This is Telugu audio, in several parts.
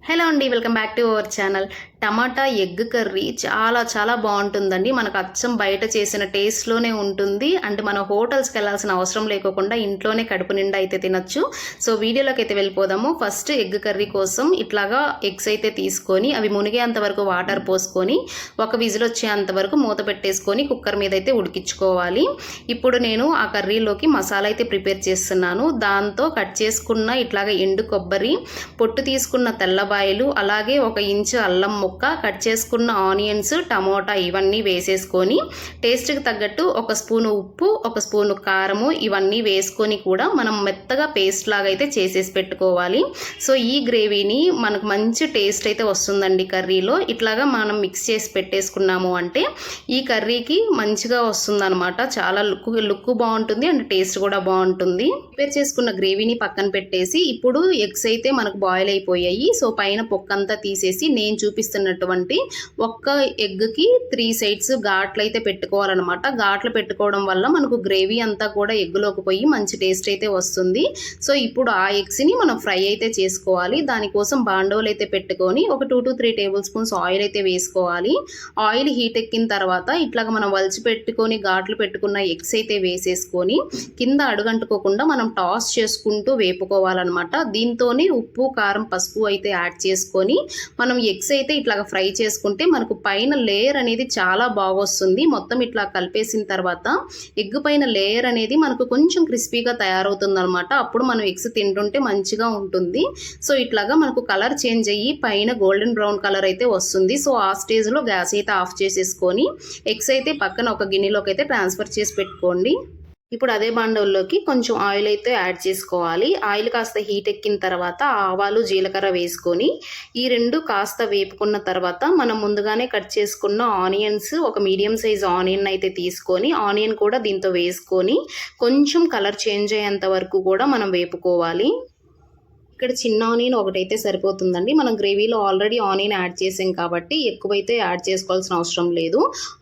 హలో అండి, welcome back to our channel. Tomato egg curry చాలా బాగుంటుందండి. మనకు అచ్చం బయట చేసిన టేస్ట్లోనే ఉంటుంది. అంటే మనం హోటల్స్కి వెళ్ళాల్సిన అవసరం లేకోకుండా ఇంట్లోనే కడుపు నిండా అయితే తినొచ్చు. సో వీడియోలోకి అయితే వెళ్ళిపోదాము. ఫస్ట్ ఎగ్ కర్రీ కోసం ఇట్లాగా ఎగ్స్ అయితే తీసుకొని అవి మునిగేంత వరకు వాటర్ పోసుకొని ఒక విజిల్ వచ్చేంత వరకు మూత పెట్టేసుకొని కుక్కర్ మీద అయితే ఉడికించుకోవాలి. ఇప్పుడు నేను ఆ కర్రీలోకి మసాలా అయితే ప్రిపేర్ చేస్తున్నాను. దాంతో కట్ చేసుకున్న ఇట్లాగా ఎండు కొబ్బరి, పొట్టు తీసుకున్న తెల్లబాయలు, అలాగే 1 ఇంచు అల్లం ముక్క, కట్ చేసుకున్న ఆనియన్స్, టమోటా ఇవన్నీ వేసేసుకొని టేస్ట్కి తగ్గట్టు 1 స్పూను ఉప్పు, 1 స్పూను కారము ఇవన్నీ వేసుకొని కూడా మనం మెత్తగా పేస్ట్ లాగా అయితే చేసేసి పెట్టుకోవాలి. సో ఈ గ్రేవీని మనకు మంచి టేస్ట్ అయితే వస్తుందండి కర్రీలో. ఇట్లాగా మనం మిక్స్ చేసి పెట్టేసుకున్నాము అంటే ఈ కర్రీకి మంచిగా వస్తుందన్నమాట. చాలా లుక్ బాగుంటుంది అండ్ టేస్ట్ కూడా బాగుంటుంది. ప్రిపేర్ చేసుకున్న గ్రేవీని పక్కన పెట్టేసి ఇప్పుడు ఎగ్స్ అయితే మనకు బాయిల్ అయిపోయాయి. సో పైన పొక్కంతా తీసేసి నేను చూపిస్తున్నటువంటి ఒక్క ఎగ్కి 3 సైడ్స్ ఘాట్లు అయితే పెట్టుకోవాలన్నమాట. ఘాట్లు పెట్టుకోవడం వల్ల మనకు గ్రేవీ అంతా కూడా ఎగ్గులోకి పోయి మంచి టేస్ట్ అయితే వస్తుంది. సో ఇప్పుడు ఆ ఎగ్స్ని మనం ఫ్రై అయితే చేసుకోవాలి. దానికోసం బాండోలు అయితే పెట్టుకొని ఒక 2 to 3 టేబుల్ స్పూన్స్ ఆయిల్ అయితే వేసుకోవాలి. ఆయిల్ హీట్ ఎక్కిన తర్వాత ఇట్లాగ మనం వలిచి పెట్టుకొని ఘాట్లు పెట్టుకున్న ఎగ్స్ అయితే వేసేసుకొని కింద అడుగంటుకోకుండా మనం టాస్ చేసుకుంటూ వేపుకోవాలన్నమాట. దీంతోనే ఉప్పు, కారం, పసుపు అయితే యాడ్ చేసుకొని మనం ఎగ్స్ అయితే ఇట్లాగ ఫ్రై చేసుకుంటే మనకు పైన లేయర్ అనేది చాలా బాగొస్తుంది. మొత్తం ఇట్లా కలిపేసిన తర్వాత ఎగ్ పైన లేయర్ అనేది మనకు కొంచెం క్రిస్పీగా తయారవుతుంది అనమాట. అప్పుడు మనం ఎగ్స్ తింటుంటే మంచిగా ఉంటుంది. సో ఇట్లాగా మనకు కలర్ చేంజ్ అయ్యి పైన గోల్డెన్ బ్రౌన్ కలర్ అయితే వస్తుంది. సో ఆ స్టేజ్లో గ్యాస్ అయితే ఆఫ్ చేసేసుకొని ఎగ్స్ అయితే పక్కన ఒక గిన్నెలోకి అయితే ట్రాన్స్ఫర్ చేసి పెట్టుకోండి. ఇప్పుడు అదే బాండవుల్లోకి కొంచెం ఆయిల్ అయితే యాడ్ చేసుకోవాలి. ఆయిల్ కాస్త హీట్ ఎక్కిన తర్వాత ఆవాలు, జీలకర్ర వేసుకొని ఈ 2 కాస్త వేపుకున్న తర్వాత మనం ముందుగానే కట్ చేసుకున్న ఆనియన్స్, ఒక మీడియం సైజ్ ఆనియన్ అయితే తీసుకొని ఆనియన్ కూడా దీంతో వేసుకొని కొంచెం కలర్ చేంజ్ అయ్యేంత వరకు కూడా మనం వేపుకోవాలి. ఇక్కడ చిన్న ఆనియన్ ఒకటైతే సరిపోతుందండి. మనం గ్రేవీలో ఆల్రెడీ ఆనియన్ యాడ్ చేసాం కాబట్టి ఎక్కువైతే యాడ్ చేసుకోవాల్సిన అవసరం లేదు.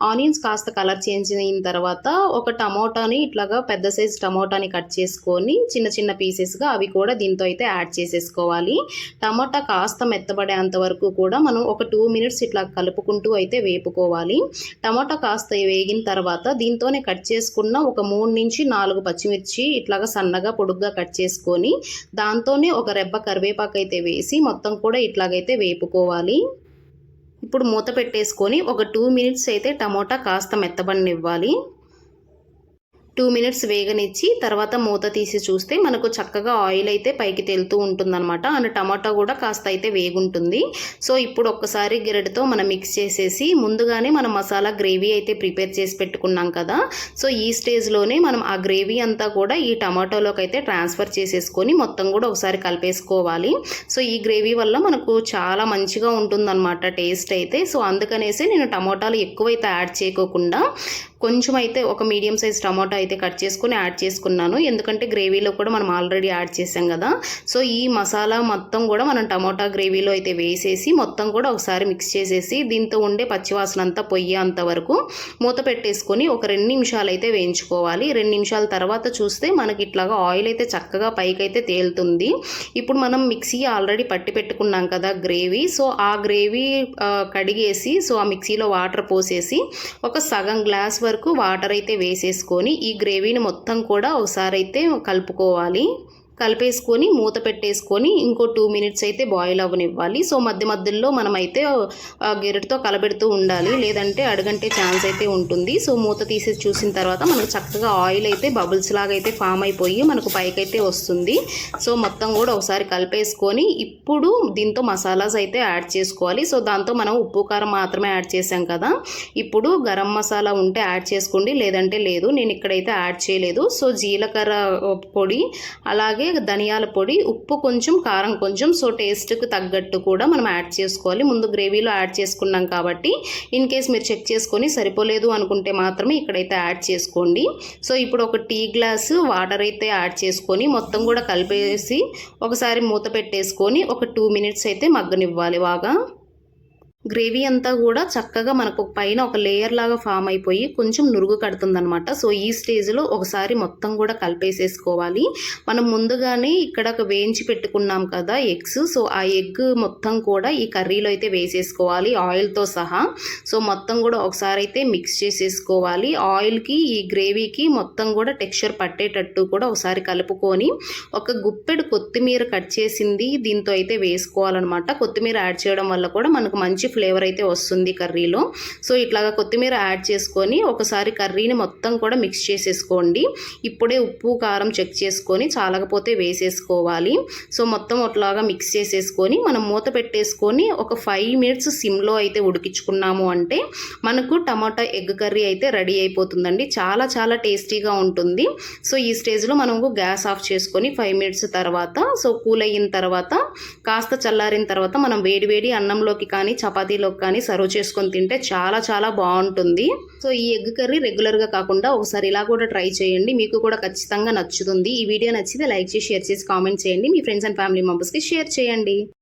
ఆనియన్స్ కాస్త కలర్ చేంజ్ అయిన తర్వాత ఒక టమోటాని ఇట్లాగా పెద్ద సైజ్ టమోటాని కట్ చేసుకొని చిన్న పీసెస్గా అవి కూడా దీంతో అయితే యాడ్ చేసేసుకోవాలి. టమోటా కాస్త మెత్తబడేంత వరకు కూడా మనం ఒక 2 మినిట్స్ ఇట్లా కలుపుకుంటూ అయితే వేపుకోవాలి. టమోటా కాస్త వేగిన తర్వాత దీంతోనే కట్ చేసుకున్న ఒక 3 నుంచి 4 పచ్చిమిర్చి ఇట్లాగా సన్నగా పొడుగ్గా కట్ చేసుకొని దాంతోనే ఒక రెబ్బ కరివేపాకు అయితే వేసి మొత్తం కూడా ఇట్లాగైతే వేపుకోవాలి. ఇప్పుడు మూత పెట్టేసుకొని ఒక 2 మినిట్స్ అయితే టమోటా కాస్త మెత్తబడనివ్వాలి. 2 మినిట్స్ వేగనిచ్చి తర్వాత మూత తీసి చూస్తే మనకు చక్కగా ఆయిల్ అయితే పైకి తేలుతూ ఉంటుందన్నమాట. అండ్ టమాటా కూడా కాస్త అయితే వేగుంటుంది. సో ఇప్పుడు ఒక్కసారి గరిటెతో మనం మిక్స్ చేసేసి ముందుగానే మనం మసాలా గ్రేవీ అయితే ప్రిపేర్ చేసి పెట్టుకున్నాం కదా. సో ఈ స్టేజ్లోనే మనం ఆ గ్రేవీ అంతా కూడా ఈ టమాటోలోకి అయితే ట్రాన్స్ఫర్ చేసేసుకొని మొత్తం కూడా ఒకసారి కలిపేసుకోవాలి. సో ఈ గ్రేవీ వల్ల మనకు చాలా మంచిగా ఉంటుందన్నమాట టేస్ట్ అయితే. సో అందుకనేసి నేను టమాటాలు ఎక్కువైతే యాడ్ చేయకోకుండా కొంచెం అయితే ఒక మీడియం సైజ్ టమాటా అయితే కట్ చేసుకొని యాడ్ చేసుకున్నాను. ఎందుకంటే గ్రేవీలో కూడా మనం ఆల్రెడీ యాడ్ చేసాం కదా. సో ఈ మసాలా మొత్తం కూడా మనం టమాటా గ్రేవీలో అయితే వేసేసి మొత్తం కూడా ఒకసారి మిక్స్ చేసేసి దీంతో ఉండే పచ్చివాసన అంతా పొయ్యేంత వరకు మూత పెట్టేసుకొని ఒక 2 నిమిషాలు అయితే వేయించుకోవాలి. 2 నిమిషాల తర్వాత చూస్తే మనకి ఇట్లాగా ఆయిల్ అయితే చక్కగా పైకైతే తేలుతుంది. ఇప్పుడు మనం మిక్సీ ఆల్రెడీ పట్టి పెట్టుకున్నాం కదా గ్రేవీ. సో ఆ గ్రేవీ కడిగేసి సో ఆ మిక్సీలో వాటర్ పోసేసి ఒక సగం గ్లాస్ వరకు వాటర్ అయితే వేసేసుకొని ఈ గ్రేవీని మొత్తం కూడా ఒకసారి అయితే కలుపుకోవాలి. కలిపేసుకొని మూత పెట్టేసుకొని ఇంకో 2 మినిట్స్ అయితే బాయిల్ అవ్వనివ్వాలి. సో మధ్యలో మనమైతే గెరటితో కలబెడుతూ ఉండాలి, లేదంటే అడుగంటే ఛాన్స్ అయితే ఉంటుంది. సో మూత తీసేసి చూసిన తర్వాత మనకు చక్కగా ఆయిల్ అయితే బబుల్స్ లాగా అయితే ఫామ్ అయిపోయి మనకు పైకైతే వస్తుంది. సో మొత్తం కూడా ఒకసారి కలిపేసుకొని ఇప్పుడు దీంతో మసాలాస్ అయితే యాడ్ చేసుకోవాలి. సో దాంతో మనం ఉప్పు, కారం మాత్రమే యాడ్ చేసాం కదా. ఇప్పుడు గరం మసాలా ఉంటే యాడ్ చేసుకోండి, లేదంటే లేదు. నేను ఇక్కడైతే యాడ్ చేయలేదు. సో జీలకర్ర పొడి, అలాగే ధనియాల పొడి, ఉప్పు కొంచెం, కారం కొంచెం, సో టేస్ట్కి తగ్గట్టు కూడా మనం యాడ్ చేసుకోవాలి. ముందు గ్రేవీలో యాడ్ చేసుకున్నాం కాబట్టి ఇన్ కేస్ మీరు చెక్ చేసుకొని సరిపోలేదు అనుకుంటే మాత్రమే ఇక్కడైతే యాడ్ చేసుకోండి. సో ఇప్పుడు ఒక టీ గ్లాసు వాటర్ అయితే యాడ్ చేసుకొని మొత్తం కూడా కలిపేసి ఒకసారి మూత పెట్టేసుకొని ఒక 2 మినిట్స్ అయితే మగ్గనివ్వాలి బాగా. గ్రేవీ అంతా కూడా చక్కగా మనకు పైన ఒక లేయర్ లాగా ఫామ్ అయిపోయి కొంచెం నురుగు కడుతుందనమాట. సో ఈ స్టేజ్లో ఒకసారి మొత్తం కూడా కలిపేసేసుకోవాలి. మనం ముందుగానే ఇక్కడ వేయించి పెట్టుకున్నాం కదా ఎగ్స్, సో ఆ ఎగ్ మొత్తం కూడా ఈ కర్రీలో అయితే వేసేసుకోవాలి ఆయిల్తో సహా. సో మొత్తం కూడా ఒకసారి అయితే మిక్స్ చేసేసుకోవాలి. ఆయిల్కి ఈ గ్రేవీకి మొత్తం కూడా టెక్స్చర్ పట్టేటట్టు కూడా ఒకసారి కలుపుకొని ఒక గుప్పెడు కొత్తిమీర కట్ చేసింది దీంతో అయితే వేసుకోవాలన్నమాట. కొత్తిమీర యాడ్ చేయడం వల్ల కూడా మనకు మంచి ఫ్లేవర్ అయితే వస్తుంది కర్రీలో. సో ఇట్లాగా కొత్తిమీర యాడ్ చేసుకొని ఒకసారి కర్రీని మొత్తం కూడా మిక్స్ చేసేసుకోండి. ఇప్పుడే ఉప్పు కారం చెక్ చేసుకొని చాలకపోతే వేసేసుకోవాలి. సో మొత్తం అట్లాగా మిక్స్ చేసేసుకొని మనం మూత పెట్టేసుకొని ఒక 5 మినిట్స్ సిమ్లో అయితే ఉడికించుకున్నాము అంటే మనకు టమాటా ఎగ్ కర్రీ అయితే రెడీ అయిపోతుందండి. చాలా చాలా టేస్టీగా ఉంటుంది. సో ఈ స్టేజ్లో మనము గ్యాస్ ఆఫ్ చేసుకొని 5 మినిట్స్ తర్వాత సో కూల్ అయిన తర్వాత కాస్త చల్లారిన తర్వాత మనం వేడి అన్నంలోకి కానీ చపాతీలోకి కానీ సర్వ్ చేసుకొని తింటే చాలా చాలా బాగుంటుంది. సో ఈ ఎగ్ కర్రీ రెగ్యులర్గా కాకుండా ఒకసారి ఇలా కూడా ట్రై చేయండి, మీకు కూడా ఖచ్చితంగా నచ్చుతుంది. ఈ వీడియో నచ్చితే లైక్ చేసి షేర్ చేసి కామెంట్ చేయండి. మీ ఫ్రెండ్స్ అండ్ ఫ్యామిలీ మెంబర్స్కి షేర్ చేయండి.